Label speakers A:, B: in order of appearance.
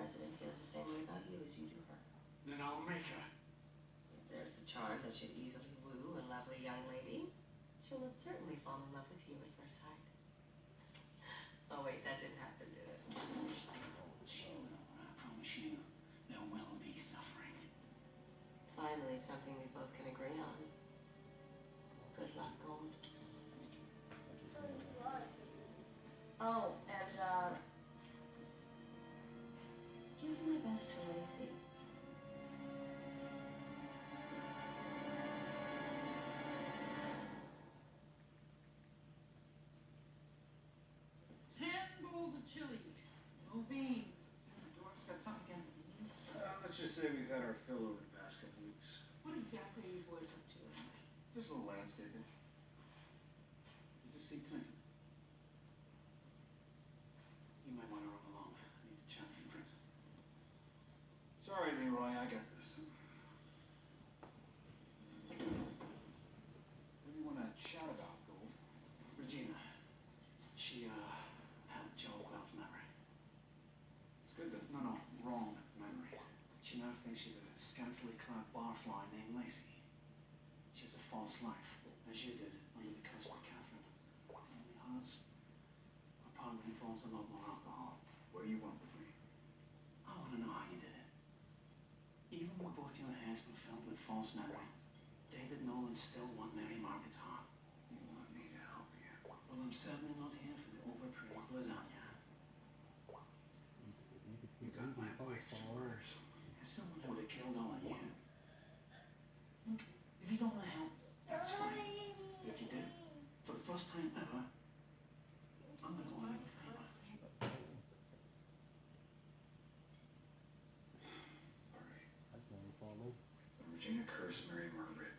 A: president feels the same way about you as you do her.
B: Then I'll make her.
A: If there's the charm that should easily woo a lovely young lady, she'll most certainly fall in love with you at first sight. Oh wait, that didn't happen, did it?
B: She will, I promise you. There will be suffering.
A: Finally, something we both can agree on. Good luck, Gold. Oh, and, give my best to Lacey.
C: Bowls of chili, no beans. The dwarf's got something against beans.
B: Let's just say we've had our fill over the past couple weeks.
C: What exactly are you boys up to?
B: Just a little landscaping. Is this seat taken? You might want to run along. I need to chat with you, Prince. It's all right, Leroy. I got this. What do you want to chat about, Gold? Regina. She, helped Joe Quell's memory. It's good that... No, wrong memories. She now thinks she's a scantily clad barfly named Lacey. She has a false life, as you did under the cusp of Catherine. Only hers. Her partner involves a lot more alcohol. What do you want with me? I want to know how you did it. Even when both your heads were filled with false memories, David Nolan still won Mary Margaret's heart. You want me to help you? Well, I'm certainly not here for the overpraised lasagna. You got my boy followers. As someone who would have killed all of you. Look, if you don't want to help, that's fine. But if you do, for the first time ever, I'm going to owe you a favor. All right. Regina cursed Mary Margaret.